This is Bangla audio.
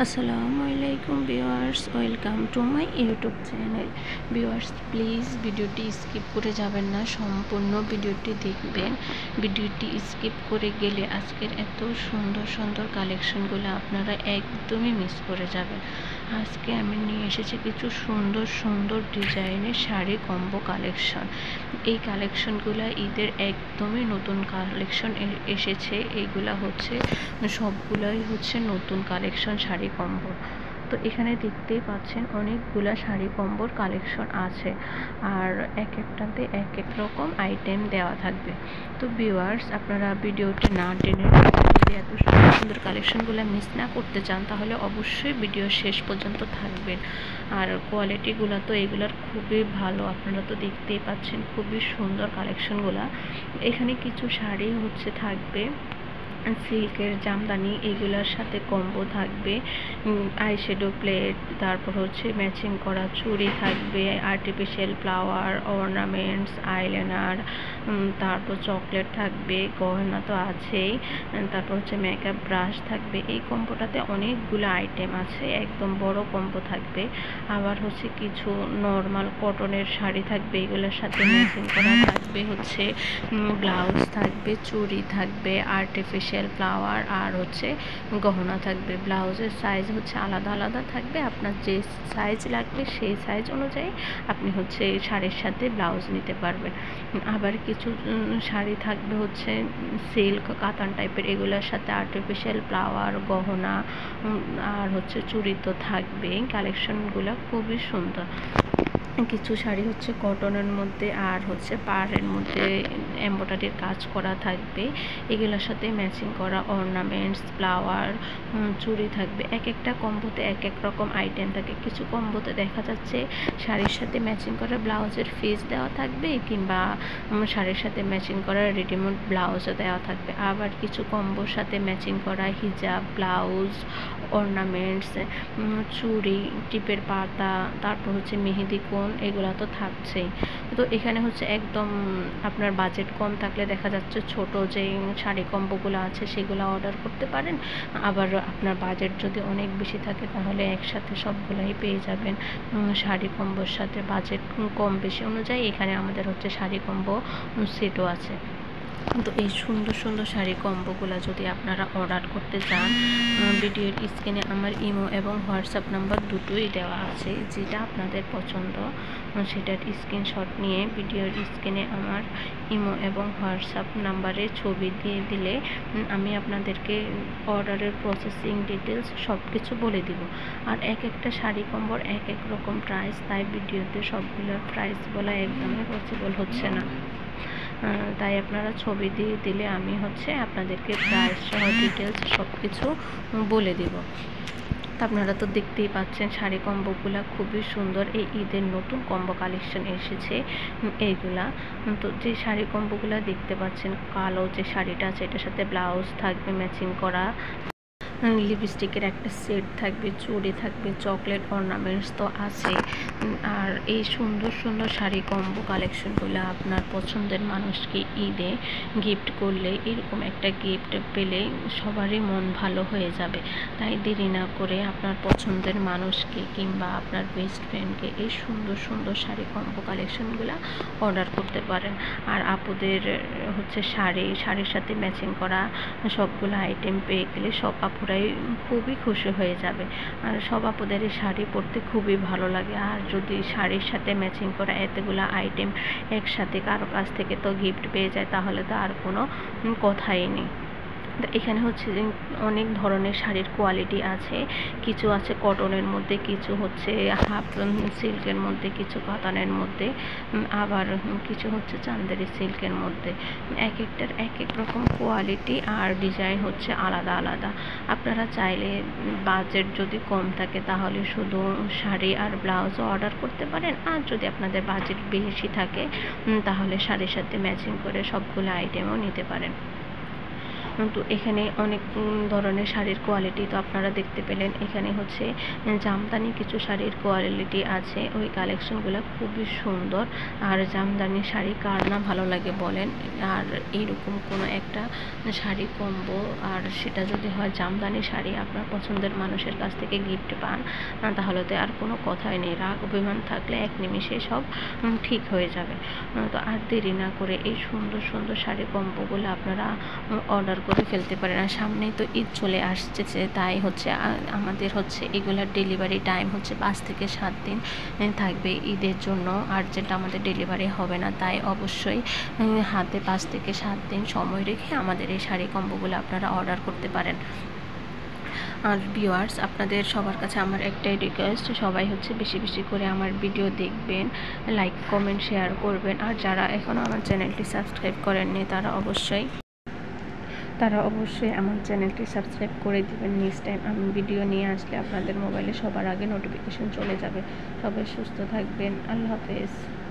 আসসালামু আলাইকুম viewers, welcome to my YouTube channel. Viewers, please ভিডিওটি স্কিপ করে যাবেন না, সম্পূর্ণ ভিডিওটি দেখবেন। ভিডিওটি স্কিপ করে গেলে আজকের এত সুন্দর সুন্দর কালেকশনগুলো আপনারা একদমই মিস করে যাবেন। আজকে আমি নিয়ে এসেছি কিছু সুন্দর সুন্দর ডিজাইনের শাড়ি কম্বো কালেকশন। এই কালেকশনগুলো ঈদের একদমই নতুন কালেকশন এসেছে। এইগুলা হচ্ছে সবগুলাই হচ্ছে নতুন কালেকশন শাড়ি কম্বো। তো এখানে দেখতেই পাচ্ছেন অনেকগুলা শাড়ি কম্বোর কালেকশন আছে, আর এক একটাতে এক এক রকম আইটেম দেওয়া থাকবে। তো ভিউয়ার্স, আপনারা ভিডিওটি না টেনে যদি এত সুন্দর সুন্দর কালেকশনগুলো মিস না করতে চান তাহলে অবশ্যই ভিডিও শেষ পর্যন্ত থাকবেন। আর কোয়ালিটিগুলো তো এগুলার খুবই ভালো, আপনারা তো দেখতেই পাচ্ছেন খুবই সুন্দর কালেকশনগুলো। এখানে কিছু শাড়ি হচ্ছে থাকবে সিল্কের জামদানি, এগুলোর সাথে কম্বো থাকবে আইশ্যাডো প্লেট, তারপর হচ্ছে ম্যাচিং করা চুড়ি থাকবে, আর্টিফিশিয়াল ফ্লাওয়ার, অর্নামেন্টস, আইলাইনার, তারপর চকলেট থাকবে, গহনা তো আছেই, তারপর হচ্ছে মেকআপ ব্রাশ থাকবে। এই কম্বোটাতে অনেকগুলো আইটেম আছে, একদম বড় কম্বো থাকবে। আবার হচ্ছে কিছু নর্মাল কটনের শাড়ি থাকবে, এগুলোর সাথে ম্যাচিং করা থাকবে হচ্ছে ব্লাউজ থাকবে, চুড়ি থাকবে, আর্টিফিশিয়াল ফ্লাওয়ার, আর হচ্ছে গহনা থাকবে। ব্লাউজের সাইজ হচ্ছে আলাদা আলাদা থাকবে, আপনার যে সাইজ লাগবে সেই সাইজ অনুযায়ী আপনি হচ্ছে শাড়ির সাথে ব্লাউজ নিতে পারবেন। আবার কিছু শাড়ি থাকবে হচ্ছে সিল্ক কাতান টাইপের, এগুলোর সাথে আর্টিফিশিয়াল ফ্লাওয়ার, গহনা আর হচ্ছে চুড়ি তো থাকবেই। কালেকশনগুলো খুবই সুন্দর। কিছু শাড়ি হচ্ছে কটনের মধ্যে আর হচ্ছে পাড়ের মধ্যে এমব্রয়ডারির কাজ করা থাকবে, এগুলোর সাথে ম্যাচিং করা অর্নামেন্টস, ফ্লাওয়ার, চুড়ি থাকবে। এক একটা কম্বোতে এক এক রকম আইটেম থাকে। কিছু কম্বোতে দেখা যাচ্ছে শাড়ির সাথে ম্যাচিং করা ব্লাউজের পিস দেওয়া থাকবে, কিংবা শাড়ির সাথে ম্যাচিং করা রেডিমেড ব্লাউজও দেওয়া থাকবে। আবার কিছু কম্বোর সাথে ম্যাচিং করা হিজাব, ব্লাউজ, অর্নামেন্টস, চুড়ি, টিপের পাতা, তারপর হচ্ছে মেহেদি কোন, এগুলো তো থাকছেই। তো এখানে হচ্ছে একদম আপনার বাজেট কম থাকলে দেখা যাচ্ছে ছোট যে শাড়ি কম্বোগুলো আছে সেগুলো অর্ডার করতে পারেন। আবার আপনার বাজেট যদি অনেক বেশি থাকে তাহলে একসাথে সবগুলাই পেয়ে যাবেন শাড়ি কম্বোর সাথে। বাজেট কম বেশি অনুযায়ী এখানে আমাদের হচ্ছে শাড়ি কম্বো সেটও আছে। তো এই সুন্দর সুন্দর শাড়ি কম্বোগুলো যদি আপনারা অর্ডার করতে চান, ভিডিওর স্ক্রিনে আমার ইমো এবং হোয়াটসঅ্যাপ নাম্বার দুটোই দেওয়া আছে। যেটা আপনাদের পছন্দ সেটার স্ক্রিনশট নিয়ে ভিডিওর স্ক্রিনে আমার ইমো এবং হোয়াটসঅ্যাপ নাম্বারে ছবি দিয়ে দিলে আমি আপনাদেরকে অর্ডারের প্রসেসিং ডিটেলস সব কিছু বলে দিব। আর এক একটা শাড়ি কম্বোর এক এক রকম প্রাইস, তাই ভিডিওতে সবগুলোর প্রাইস বলা একদমই পসিবল হচ্ছে না। তাই আপনারা ছবি দিয়ে দিলে আমি হচ্ছে আপনাদেরকে প্রাইস সহ ডিটেলস সব কিছু বলে দেব। তো আপনারা তো দেখতেই পাচ্ছেন শাড়ি কম্বোগুলো খুবই সুন্দর। এই ঈদের নতুন কম্বো কালেকশন এসেছে এইগুলা। তো যে শাড়ি কম্বোগুলো দেখতে পাচ্ছেন, কালো যে শাড়িটা আছে এটার সাথে ব্লাউজ থাকবে ম্যাচিং করা, লিপস্টিকের একটা সেট থাকবে, চুড়ি থাকবে, চকলেট অর্নামেন্টস তো আছে। আর এই সুন্দর সুন্দর শাড়ি কম্বো কালেকশনগুলো আপনার পছন্দের মানুষকে ঈদে গিফট করলে, এরকম একটা গিফট পেলে সবারই মন ভালো হয়ে যাবে। তাই দেরি না করে আপনার পছন্দের মানুষকে কিংবা আপনার বেস্ট ফ্রেন্ডকে এই সুন্দর সুন্দর শাড়ি কম্বো কালেকশনগুলো অর্ডার করতে পারেন। আর আপুদের হচ্ছে শাড়ির সাথে ম্যাচিং করা সবগুলো আইটেম পেয়ে গেলে সব আপুরাই খুবই খুশি হয়ে যাবে। আর সব আপুদের এই শাড়ি পরতে খুবই ভালো লাগে। আর যদি শাড়ির সাথে ম্যাচিং করা এতগুলো আইটেম একসাথে কারো কাছ থেকে তো গিফট পেয়ে যায় তাহলে তো আর কোনো কথাই নেই। এখানে হচ্ছে অনেক ধরনের শাড়ির কোয়ালিটি আছে। কিছু আছে কটনের মধ্যে, কিছু হচ্ছে হাফ সিল্কের মধ্যে, কিছু কাতানের মধ্যে, আবার কিছু হচ্ছে চান্দেরি সিল্কের মধ্যে। এক একটার এক এক রকম কোয়ালিটি আর ডিজাইন হচ্ছে আলাদা আলাদা। আপনারা চাইলে বাজেট যদি কম থাকে তাহলে শুধু শাড়ি আর ব্লাউজও অর্ডার করতে পারেন। আর যদি আপনাদের বাজেট বেশি থাকে তাহলে শাড়ির সাথে ম্যাচিং করে সবগুলো আইটেমও নিতে পারেন। তো এখানে অনেক ধরনের শাড়ির কোয়ালিটি তো আপনারা দেখতে পেলেন। এখানে হচ্ছে জামদানি কিছু শাড়ির কোয়ালিটি আছে, ওই কালেকশনগুলো খুবই সুন্দর। আর জামদানি শাড়ি কার না ভালো লাগে বলেন। আর এইরকম কোনো একটা শাড়ি কম্বো, আর সেটা যদি হয় জামদানি শাড়ি, আপনার পছন্দের মানুষের কাছ থেকে গিফট পান, তাহলে তো আর কোনো কথাই নেই। রাগ অভিমান থাকলে এক নিমিষে সব ঠিক হয়ে যাবে। তো আর দেরি না করে এই সুন্দর সুন্দর শাড়ি কম্বোগুলো আপনারা অর্ডার করে ফেলতে পারেন। আর সামনেই তো ঈদ চলে আসছে, তাই হচ্ছে আমাদের হচ্ছে এগুলার ডেলিভারি টাইম হচ্ছে 5 থেকে 7 দিন থাকবে ঈদের জন্য। আর যেটা আমাদের ডেলিভারি হবে না, তাই অবশ্যই হাতে 5 থেকে 7 দিন সময় রেখে আমাদের এই শাড়ি কম্বোগুলো আপনারা অর্ডার করতে পারেন। আর ভিউয়ার্স, আপনাদের সবার কাছে আমার একটাই রিকোয়েস্ট, সবাই হচ্ছে বেশি বেশি করে আমার ভিডিও দেখবেন, লাইক কমেন্ট শেয়ার করবেন। আর যারা এখনও আমার চ্যানেলটি সাবস্ক্রাইব করেননি তারা অবশ্যই আমার চ্যানেলটি সাবস্ক্রাইব করে দিবেন। নেক্সট টাইম আমি ভিডিও নিয়ে আসলে আপনাদের মোবাইলে সবার আগে নোটিফিকেশন চলে যাবে। সবাই সুস্থ থাকবেন। আল্লাহ হাফেজ।